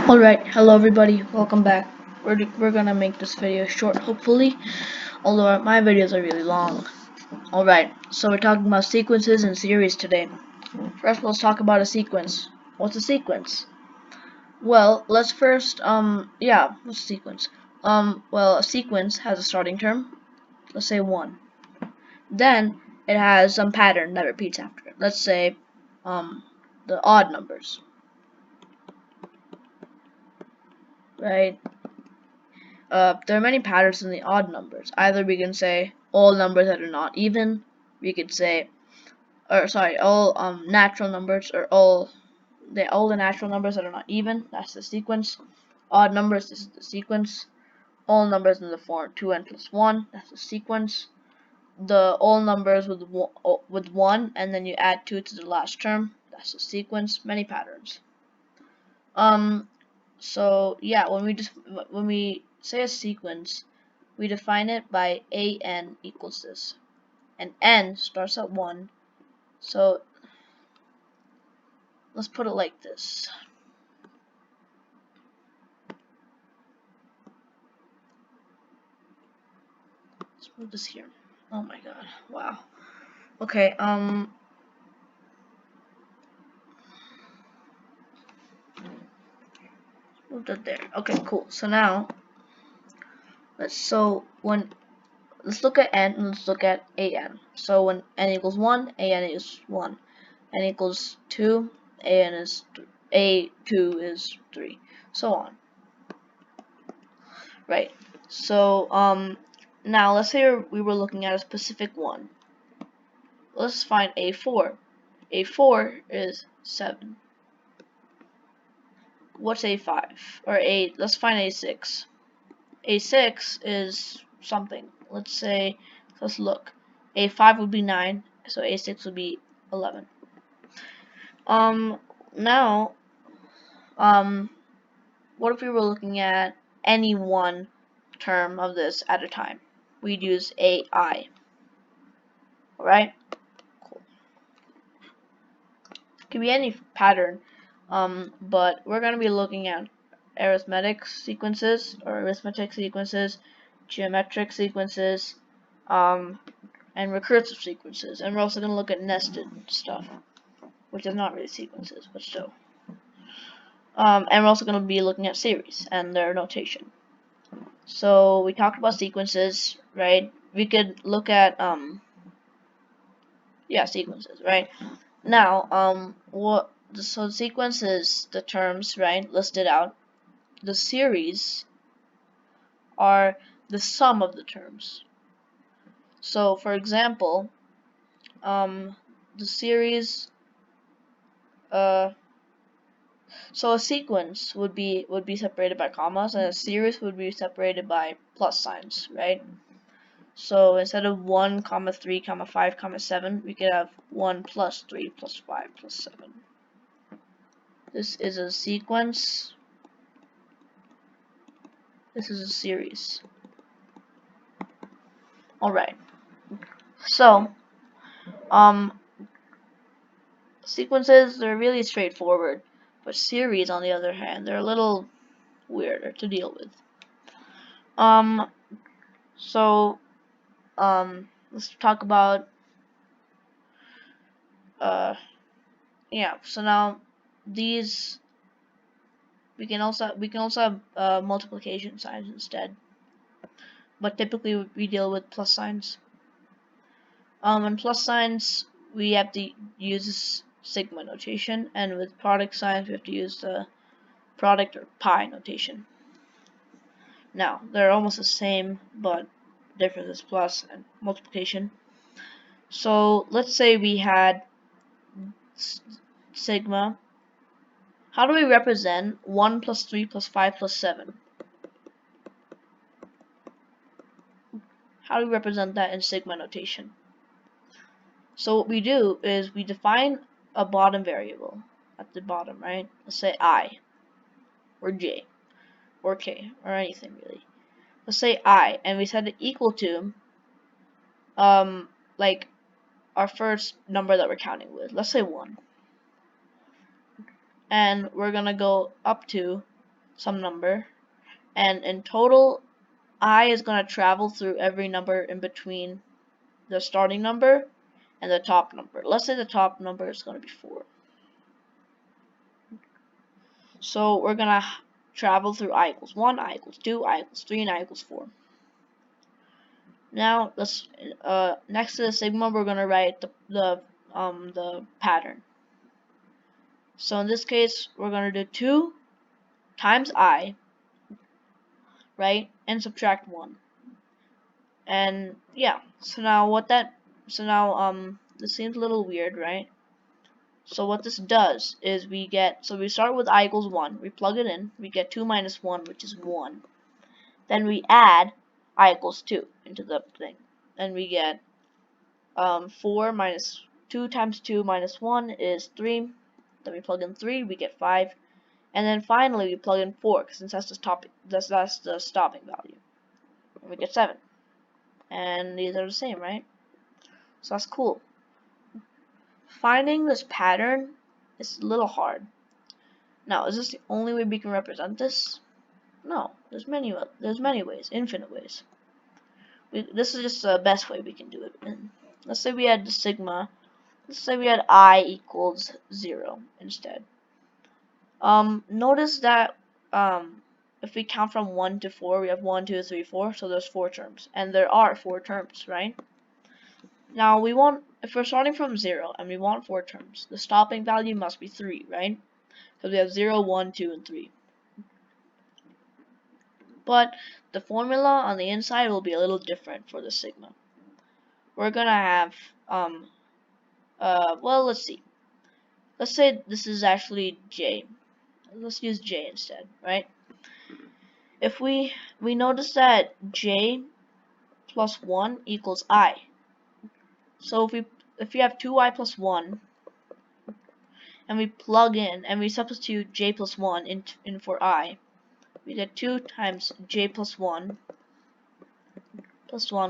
Alright, hello everybody, welcome back. We're gonna make this video short, hopefully, although my videos are really long. Alright, so we're talking about sequences and series today. First, let's talk about a sequence. What's a sequence? Well, let's first, what's a sequence? Well, a sequence has a starting term, let's say 1. Then, it has some pattern that repeats after it. Let's say, the odd numbers. Right? There are many patterns in the odd numbers. Either we can say all numbers that are not even, we could say, all natural numbers, or all the natural numbers that are not even. That's the sequence. Odd numbers, this is the sequence. All numbers in the form 2n plus 1, that's the sequence. The all numbers with 1, and then you add 2 to the last term, that's the sequence. Many patterns. So yeah, when we say a sequence, we define it by an equals this, and n starts at 1. So let's put it like this. Let's move this here. Oh my god! Wow. Okay. Move that there. Okay. Cool. So now let's look at n and let's look at an. So when n equals 1, an is 1. N equals 2, an is a2 is 3. So on. Right. So now let's say we were looking at a specific one. Let's find a4. a4 is 7. What's a5? Or let's find a6. a6 is something. Let's look. a5 would be 9, so a6 would be 11. Now, what if we were looking at any one term of this at a time? We'd use ai. Alright? Cool. It can be any pattern, but we're going to be looking at arithmetic sequences, geometric sequences, and recursive sequences. And we're also going to look at nested stuff, which is not really sequences, but still. And we're also going to be looking at series and their notation. So we talked about sequences, right? We could look at sequences, right? Now, so the sequence is the terms, right, listed out. The series are the sum of the terms. So, for example, the series, so a sequence would be separated by commas, and a series would be separated by plus signs, right? So instead of 1, 3, 5, 7, we could have 1 plus 3 plus 5 plus 7. This is a sequence. This is a series. Alright. So, sequences, they're really straightforward. But series, on the other hand, they're a little weirder to deal with. So, let's talk about, so now, these, we can also have multiplication signs instead. But typically we deal with plus signs. And plus signs, we have to use sigma notation, and with product signs, we have to use the product or pi notation. Now, they're almost the same, but difference is plus and multiplication. So let's say we had sigma. How do we represent 1 plus 3 plus 5 plus 7? How do we represent that in sigma notation? So what we do is we define a bottom variable at the bottom, right? Let's say I, or j, or k, or anything really. Let's say I, and we set it equal to, like our first number that we're counting with. Let's say 1. And we're gonna go up to some number, and in total I is going to travel through every number in between the starting number and the top number. Let's say the top number is going to be 4. So we're going to travel through I equals 1, I equals 2, I equals 3, and I equals 4. Now let's next to the sigma we're going to write the pattern. So in this case we're going to do 2 times I, right, and subtract 1. And yeah, so now this seems a little weird, right? So what this does is we start with I equals 1, we plug it in, we get 2 minus 1, which is 1. Then we add I equals 2 into the thing, and we get 4 minus 2 times 2 minus 1 is 3. Then we plug in 3, we get 5. And then finally we plug in 4, because since that's the stopping value. And we get 7. And these are the same, right? So that's cool. Finding this pattern is a little hard. Now, is this the only way we can represent this? No, there's many ways, infinite ways. This is just the best way we can do it. And let's say we had the sigma. Let's say we had I equals 0 instead. Notice that if we count from 1 to 4, we have 1, 2, 3, 4. So there's 4 terms, and there are 4 terms, right? Now if we're starting from 0 and we want 4 terms, the stopping value must be 3, right? Because we have 0, 1, 2, and 3. But the formula on the inside will be a little different for the sigma. We're gonna have well, let's see. Let's say this is actually J. Let's use J instead, right? If we notice that J plus 1 equals I. So if we have 2I plus 1 and we plug in and we substitute J plus 1 in for I, we get 2 times J plus 1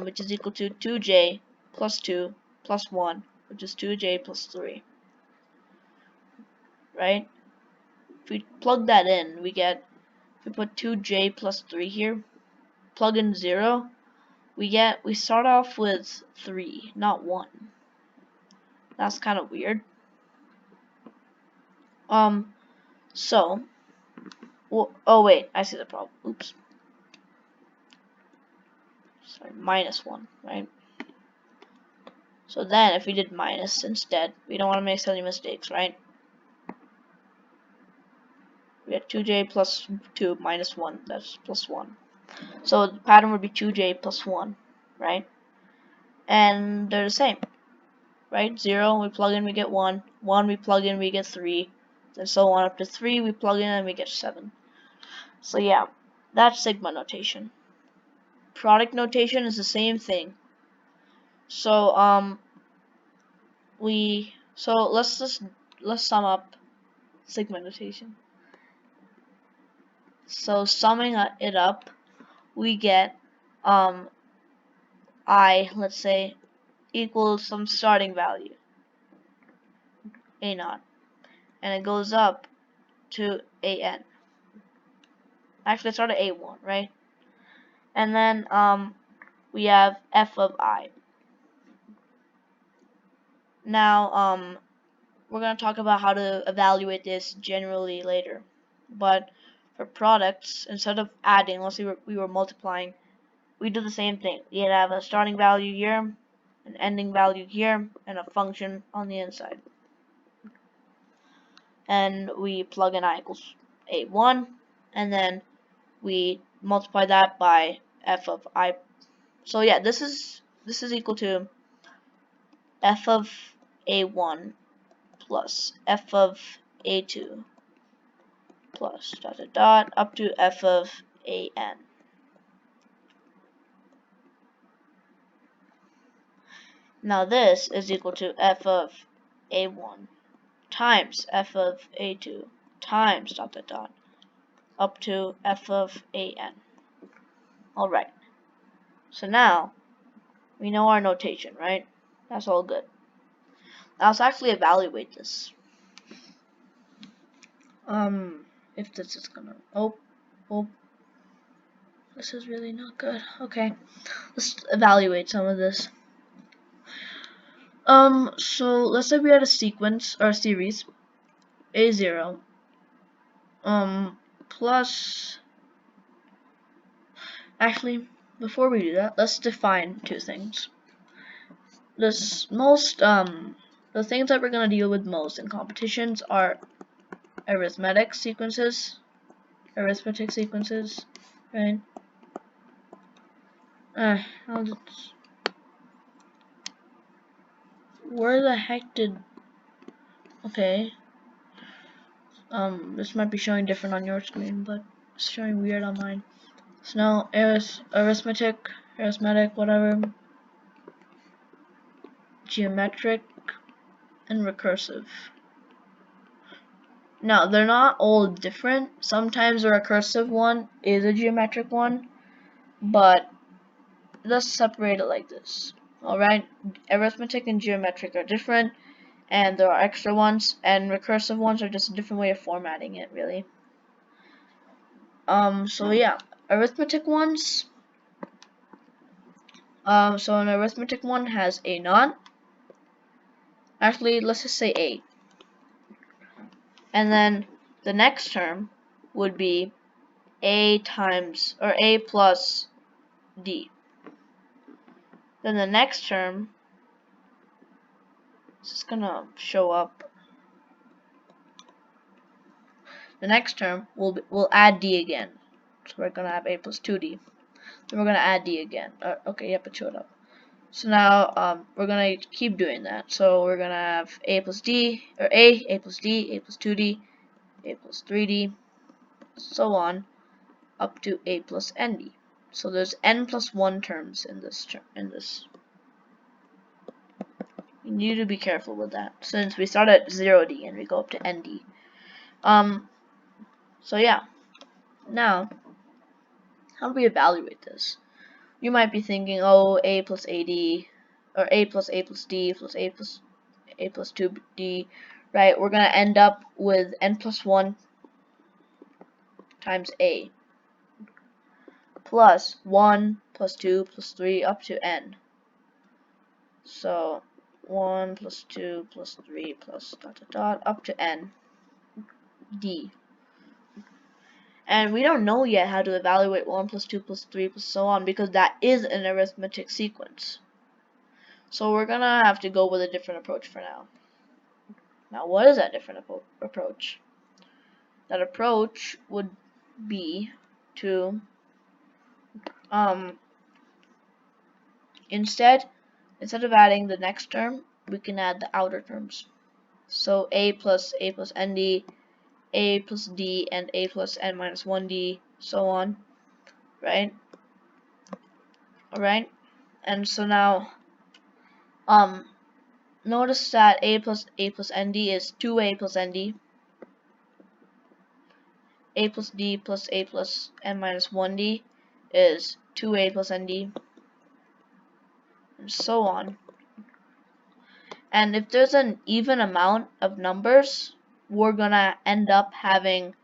which is equal to 2J plus 2 plus 1, which is 2J plus 3. Right? If we plug that in, if we put 2J plus 3 here, plug in 0, we start off with 3, not 1. That's kind of weird. So, oh wait, I see the problem. Oops. Sorry, minus 1, right? So then, if we did minus instead, we don't want to make any mistakes, right? We had 2J plus 2 minus 1, that's plus 1. So the pattern would be 2J plus 1, right? And they're the same, right? 0, we plug in, we get 1. 1, we plug in, we get 3. And so on up to 3, we plug in, and we get 7. So yeah, that's sigma notation. Product notation is the same thing. So let's sum up sigma notation. So summing it up, we get I, let's say, equals some starting value, A0, and it goes up to AN. Actually, it started at A1, right? And then we have F of I. Now we're going to talk about how to evaluate this generally later. But for products, instead of adding, let's say we were multiplying, we do the same thing. You'd have a starting value here, an ending value here, and a function on the inside. And we plug in I equals A1, and then we multiply that by F of I. So yeah, this is equal to F of A1 plus F of A2 plus dot dot dot up to F of AN. Now this is equal to F of A1 times F of A2 times dot dot dot up to F of AN. Alright, so now we know our notation, right? That's all good. Now let's actually evaluate this. If this is gonna, Oh, this is really not good. Okay, let's evaluate some of this. So let's say we had a sequence or a series, A0, plus, actually, before we do that, let's define two things. The things that we're gonna deal with most in competitions are arithmetic sequences, right? I'll just, where the heck did, okay, this might be showing different on your screen, but it's showing weird on mine. So now, arithmetic, whatever, geometric, and recursive. Now, they're not all different. Sometimes a recursive one is a geometric one, but let's separate it like this. Alright, arithmetic and geometric are different, and there are extra ones, and recursive ones are just a different way of formatting it, really. So yeah, arithmetic ones. So an arithmetic one has a naught. Actually, let's just say a. And then the next term would be a times, or a plus d. Then the next term, this is gonna show up. The next term will add d again. So we're gonna have a plus 2d. Then we're gonna add d again. Okay, yep, it showed up. So now we're gonna keep doing that. So we're gonna have a plus d, or a plus d, a plus 2d, a plus 3d, so on, up to a plus nd. So there's n plus 1 terms in this You need to be careful with that, since we start at 0d and we go up to nd. So yeah. Now, how do we evaluate this? You might be thinking, oh, a plus ad, or a plus d plus a plus 2d, right? We're gonna end up with n plus 1 times a, plus 1 plus 2 plus 3 up to n. So 1 plus 2 plus 3 plus dot dot dot up to n d. And we don't know yet how to evaluate 1 plus 2 plus 3 plus so on, because that is an arithmetic sequence. So we're gonna have to go with a different approach for now. Now, what is that different approach? That approach would be to instead of adding the next term, we can add the outer terms. So a plus nd, a plus d, and a plus n minus 1d, so on, right? Alright, and so now notice that a plus nd is 2a plus nd, a plus d plus a plus n minus 1d is 2a plus nd, and so on. And if there's an even amount of numbers, we're gonna end up having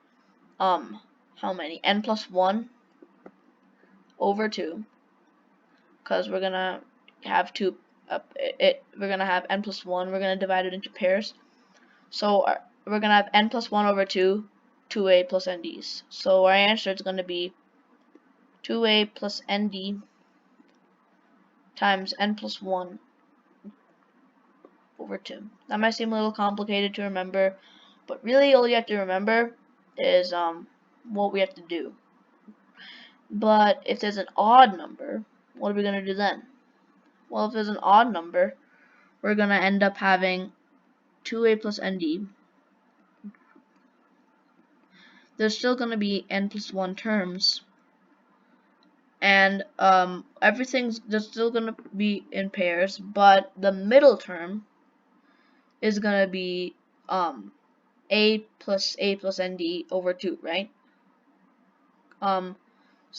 how many? N plus 1 over 2, because we're gonna have we're gonna have n plus 1, we're gonna divide it into pairs. So we're gonna have n plus 1 over 2, 2a plus nds. So our answer is gonna be 2a plus nd times n plus 1 over 2. That might seem a little complicated to remember, but really all you have to remember is what we have to do. But if there's an odd number, what are we going to do then? Well, if there's an odd number, we're going to end up having 2a plus nd. There's still going to be n plus 1 terms, and everything's just still going to be in pairs, but the middle term is going to be a plus nd over 2, right? So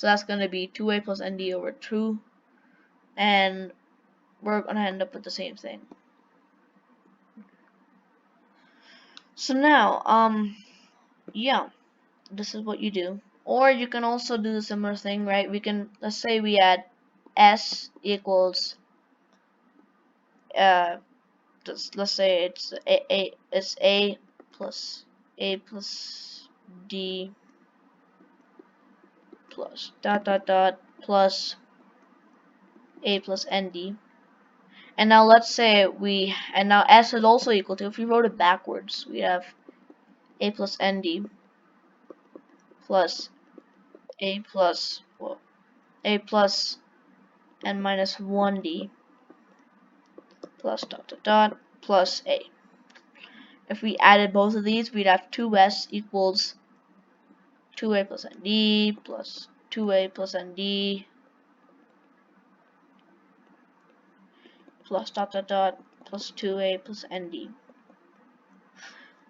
that's going to be 2a plus nd over 2, and we're going to end up with the same thing. So now, yeah, this is what you do. Or you can also do the similar thing, right? We can, let's say we add s equals let's say it's a plus d plus dot dot dot plus a plus nd. And now let's say now s is also equal to, if we wrote it backwards, we have a plus nd plus a plus, well, a plus n minus 1d plus dot dot dot plus a. If we added both of these, we'd have 2s equals 2a plus nd plus 2a plus nd plus dot dot dot plus 2a plus nd.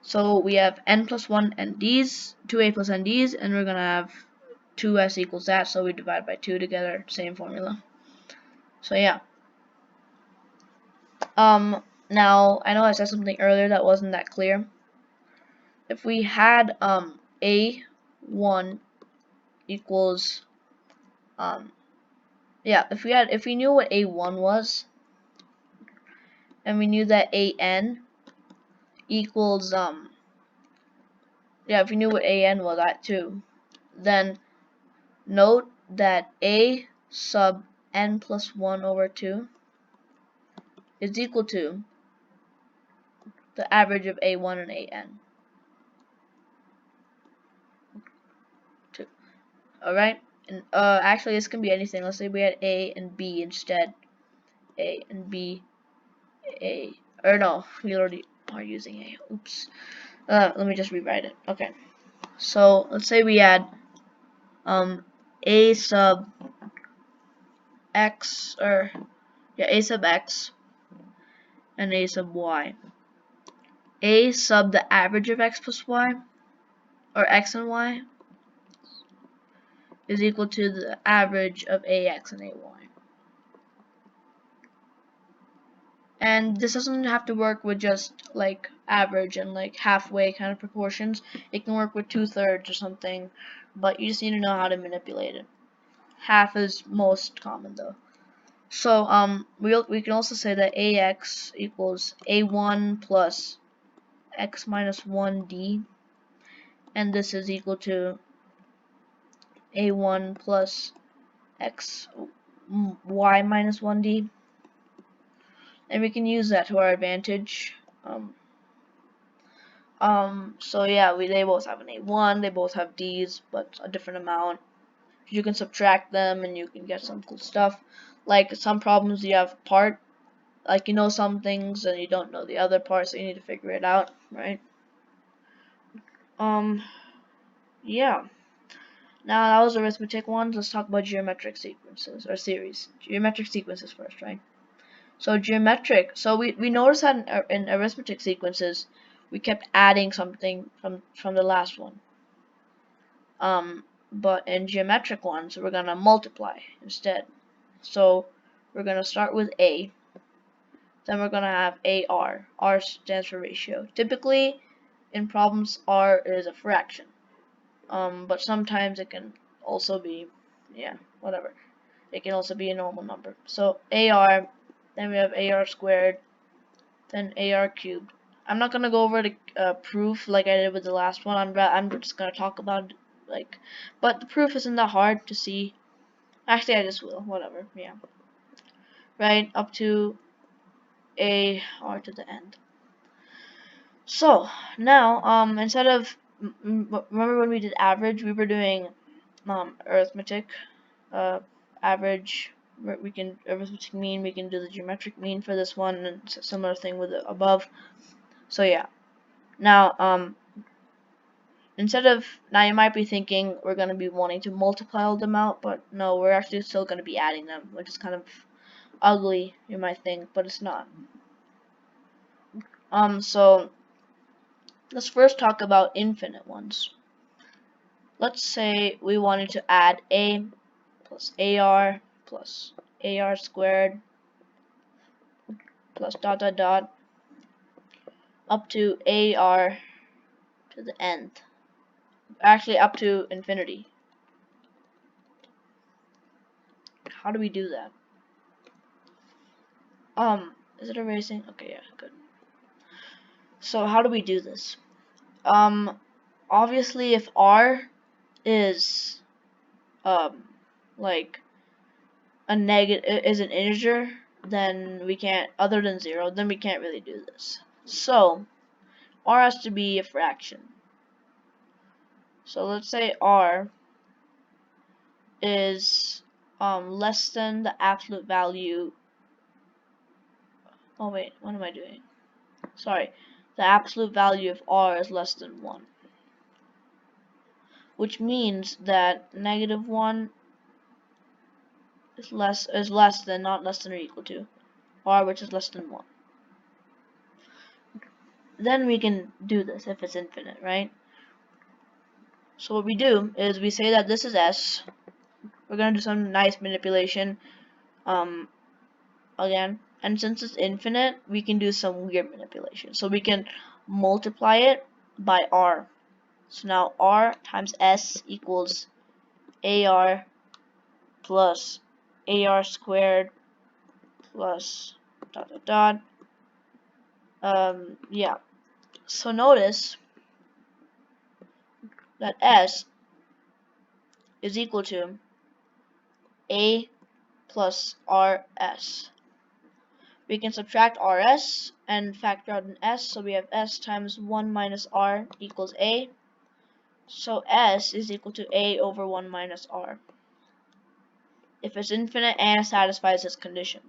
So we have n plus 1 nds, 2a plus nds, and we're going to have 2s equals that, so we divide by 2 together, same formula. So yeah. Now, I know I said something earlier that wasn't that clear. If we had a1 equals if we knew what a1 was, and we knew that an equals if we knew what an was at too, then note that a sub n plus 1 over 2 is equal to the average of a1 and an. Alright? And actually this can be anything. Let's say we had a and b instead. A and b, a, or no, we already are using a. Oops. Let me just rewrite it. Okay. So let's say we had a sub x, a sub x and a sub y. A sub the average of x plus y, or x and y, is equal to the average of ax and ay. And this doesn't have to work with just like average and like halfway kind of proportions. It can work with 2/3 or something, but you just need to know how to manipulate it. Half is most common though. So we can also say that ax equals a1 plus x minus 1d, and this is equal to a1 plus x y minus 1d, and we can use that to our advantage. So yeah, they both have an a1, they both have d's, but a different amount. You can subtract them and you can get some cool stuff. Like some problems you have part, like you know some things and you don't know the other part, so you need to figure it out, right? Yeah. Now that was arithmetic ones. Let's talk about geometric sequences or series. Geometric sequences first, right? So geometric. So we noticed that in arithmetic sequences, we kept adding something from the last one. But in geometric ones, we're gonna multiply instead. So we're gonna start with a. Then we're gonna have AR. R stands for ratio. Typically, in problems, R is a fraction. But sometimes it can also be, whatever. It can also be a normal number. So AR, then we have AR squared, then AR cubed. I'm not gonna go over the proof like I did with the last one. I'm just gonna talk about but the proof isn't that hard to see. Actually, I just will. Whatever. Yeah. Right up to AR to the end. So now, instead of remember when we did average, we were doing arithmetic, average. We can arithmetic mean. We can do the geometric mean for this one, and similar thing with the above. So yeah. Now, now you might be thinking we're going to be wanting to multiply all them out, but no, we're actually still going to be adding them, which is kind of ugly, you might think, but it's not. So let's first talk about infinite ones. Let's say we wanted to add a plus ar squared plus dot dot dot up to ar to the nth. Actually, up to infinity. how do we do that? Is it erasing? Okay, yeah, good. So how do we do this? Obviously if R is like a negative is an integer, then we can't, other than 0, then we can't really do this. So R has to be a fraction. So let's say R is less than the absolute value. Oh wait, what am I doing? Sorry, the absolute value of R is less than 1, which means that -1 is less than, not less than or equal to, R, which is less than 1. Then we can do this if it's infinite, right? So what we do is we say that this is S. We're gonna do some nice manipulation again, and since it's infinite, we can do some weird manipulation. So we can multiply it by R. So now R times S equals AR plus AR squared plus dot dot dot. Yeah. So notice that S is equal to A plus RS. We can subtract RS and factor out an S, so we have S times 1 minus R equals A. So S is equal to A over 1 minus R if it's infinite and satisfies this condition.